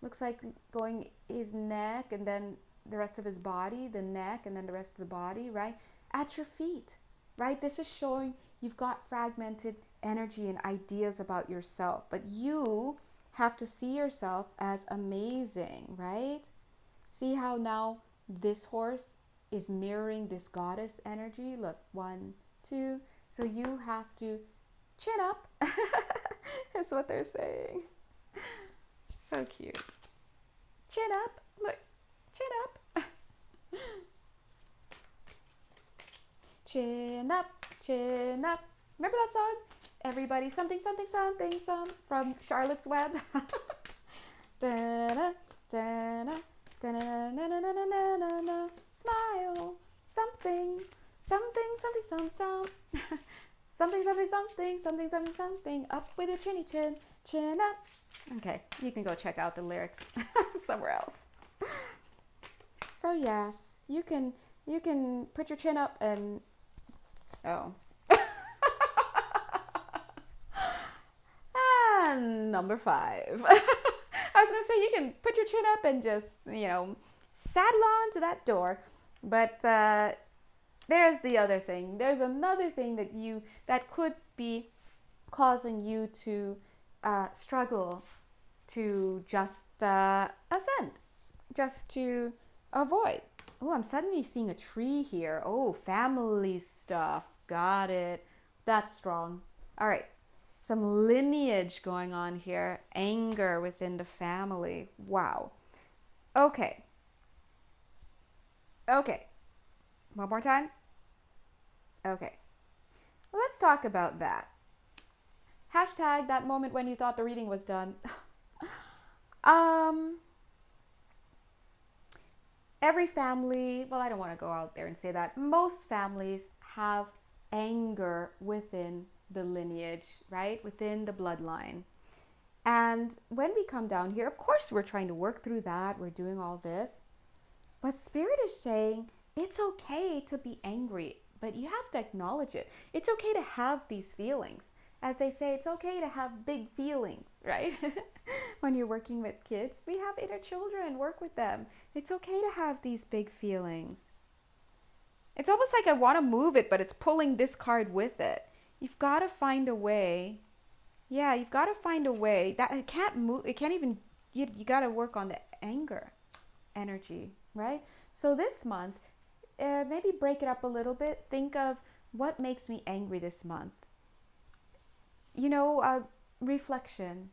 Looks like going his neck and then the rest of his body, the neck and then the rest of the body, right? At your feet, right? This is showing you've got fragmented energy and ideas about yourself, but you have to see yourself as amazing, right? See how now this horse is mirroring this goddess energy? Look, 1, 2. So you have to chin up. That's what they're saying. So cute. Chin up. Look, chin up. Chin up, chin up. Remember that song? Everybody something, something, something, some from Charlotte's Web. Da-da, da-da, da-da-da-da-da-da-da-da. Smile. Something, something, something, some. Something, something, something, something, something, something. Up with your chinny chin, chin up. Okay, you can go check out the lyrics somewhere else. So yes, you can put your chin up and Oh. And number 5. I was going to say you can put your chin up and just, saddle on to that door. But there's the other thing. There's another thing that could be causing you to struggle to just ascend, just to avoid. Oh, I'm suddenly seeing a tree here. Oh, family stuff. Got it. That's strong. All right. Some lineage going on here. Anger within the family. Wow. Okay. One more time. Okay. Let's talk about that. Hashtag that moment when you thought the reading was done. Every family, well, I don't want to go out there and say that. Most families have anger within the lineage, right? Within the bloodline. And when we come down here, of course, we're trying to work through that. We're doing all this. But Spirit is saying it's okay to be angry, but you have to acknowledge it. It's okay to have these feelings. As they say, it's okay to have big feelings, right? When you're working with kids, we have inner children, work with them. It's okay to have these big feelings. It's almost like I want to move it, but it's pulling this card with it. You've got to find a way. Yeah, you've got to find a way. That it can't move. It can't even, you got to work on the anger energy, right? So this month, maybe break it up a little bit. Think of what makes me angry this month. Reflection.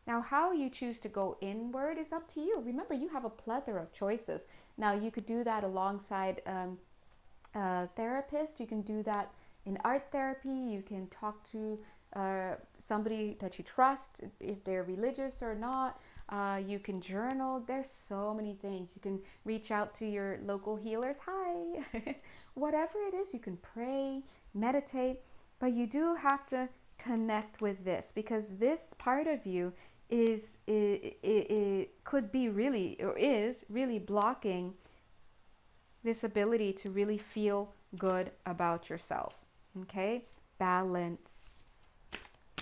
Now, how you choose to go inward is up to you. Remember, you have a plethora of choices. Now, you could do that alongside a therapist. You can do that in art therapy. You can talk to somebody that you trust, if they're religious or not. You can journal. There's so many things. You can reach out to your local healers. Hi. Whatever it is, you can pray, meditate, but you do have to connect with this, because this part of you could be really, or is really blocking this ability to really feel good about yourself. Okay? Balance.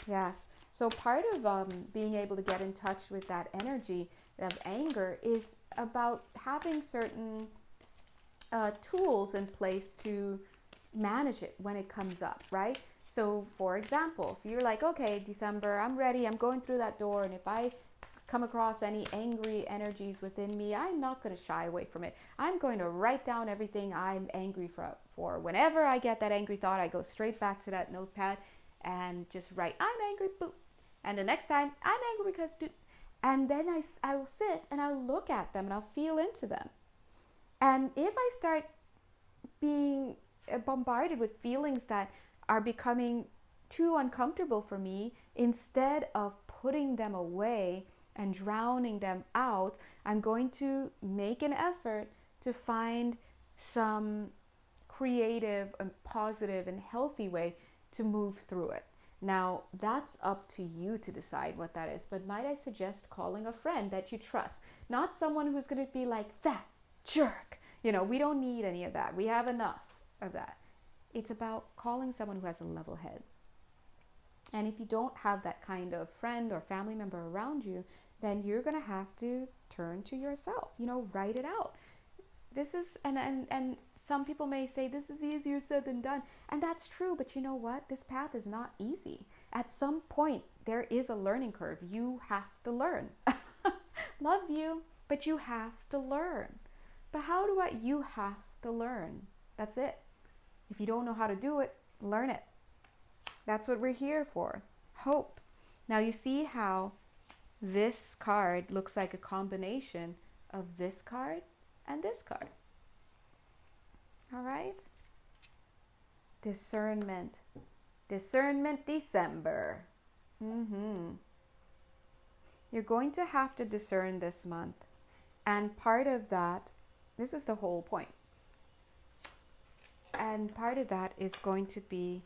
Yes. So part of being able to get in touch with that energy of anger is about having certain tools in place to manage it when it comes up, right? So for example, if you're like, okay, December, I'm ready, I'm going through that door, and if I come across any angry energies within me, I'm not going to shy away from it. I'm going to write down everything I'm angry for. Whenever I get that angry thought, I go straight back to that notepad and just write, I'm angry, boop. And the next time, I'm angry because, and then I will sit and I'll look at them and I'll feel into them. And if I start being bombarded with feelings that are becoming too uncomfortable for me, instead of putting them away and drowning them out, I'm going to make an effort to find some creative and positive and healthy way to move through it. Now, that's up to you to decide what that is, but might I suggest calling a friend that you trust, not someone who's going to be like, that jerk. We don't need any of that. We have enough of that. It's about calling someone who has a level head. And if you don't have that kind of friend or family member around you, then you're going to have to turn to yourself, write it out. This is, and some people may say this is easier said than done. And that's true, but you know what? This path is not easy. At some point, there is a learning curve. You have to learn. Love you, but you have to learn. But how do you have to learn? That's it. If you don't know how to do it, learn it. That's what we're here for. Hope. Now you see how this card looks like a combination of this card and this card. All right? Discernment. Discernment December. You're going to have to discern this month. And part of that, this is the whole point. And part of that is going to be,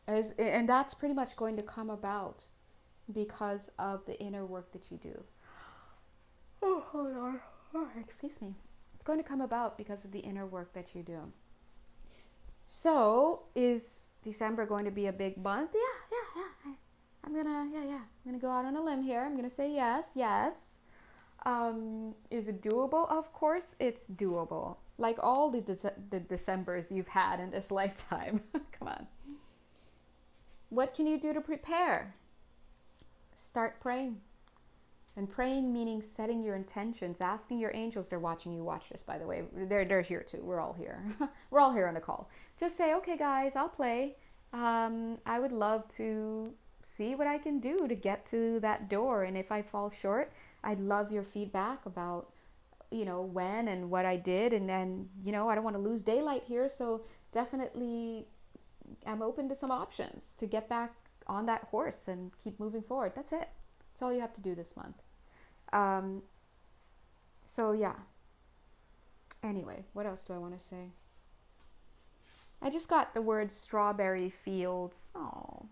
and that's pretty much going to come about because of the inner work that you do. Oh, hold on. Oh, excuse me. It's going to come about because of the inner work that you do. So is December going to be a big month? Yeah. I'm gonna go out on a limb here. I'm gonna say yes. Is it doable? Of course it's doable. Like all the Decembers you've had in this lifetime. Come on. What can you do to prepare? Start praying. And praying meaning setting your intentions, asking your angels. They're watching you watch this, by the way. They're here too. We're all here. We're all here on the call. Just say, okay, guys, I'll play. I would love to see what I can do to get to that door. And if I fall short, I'd love your feedback about, when and what I did. And then, I don't want to lose daylight here. So definitely I'm open to some options to get back on that horse and keep moving forward. That's it. That's all you have to do this month. So yeah. Anyway, what else do I want to say? I just got the word strawberry fields. Oh,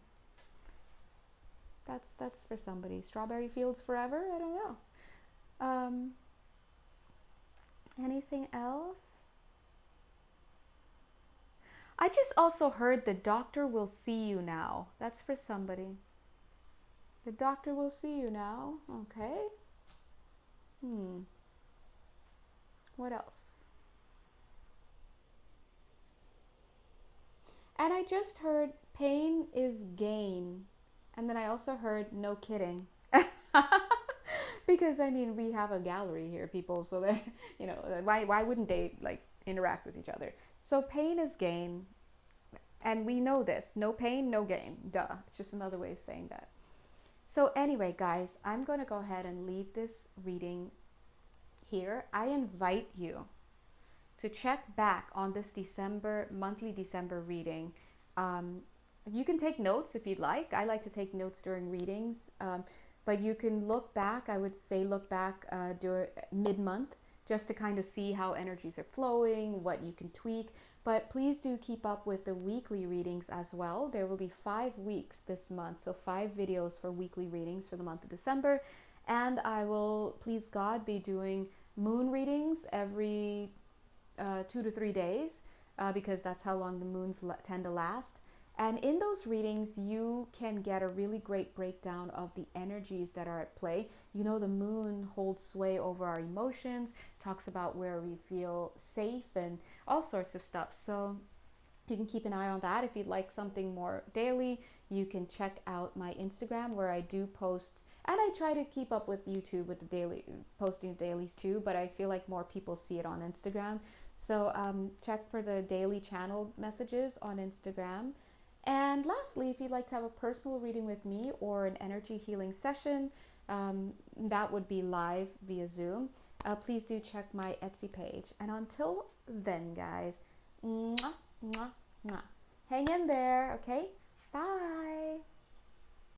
that's for somebody. Strawberry fields forever? I don't know. Anything else? I just also heard the doctor will see you now. That's for somebody. The doctor will see you now. Okay. What else? And I just heard pain is gain. And then I also heard no kidding. Because we have a gallery here, people, so they, why wouldn't they interact with each other? So pain is gain. And we know this. No pain, no gain. Duh. It's just another way of saying that. So anyway, guys, I'm going to go ahead and leave this reading here. I invite you to check back on this monthly December reading. You can take notes if you'd like. I like to take notes during readings. But you can look back, I would say look back during mid-month, just to kind of see how energies are flowing, what you can tweak. But please do keep up with the weekly readings as well. There will be 5 weeks this month, so 5 videos for weekly readings for the month of December. And I will, please God, be doing moon readings every 2 to 3 days because that's how long the moons tend to last. And in those readings, you can get a really great breakdown of the energies that are at play. The moon holds sway over our emotions, talks about where we feel safe and all sorts of stuff. So you can keep an eye on that. If you'd like something more daily, you can check out my Instagram where I do post, and I try to keep up with YouTube with the daily posting dailies too, but I feel like more people see it on Instagram. So check for the daily channel messages on Instagram. And lastly, if you'd like to have a personal reading with me or an energy healing session, that would be live via Zoom. Please do check my Etsy page. And until then, guys, mwah, mwah, mwah. Hang in there, okay?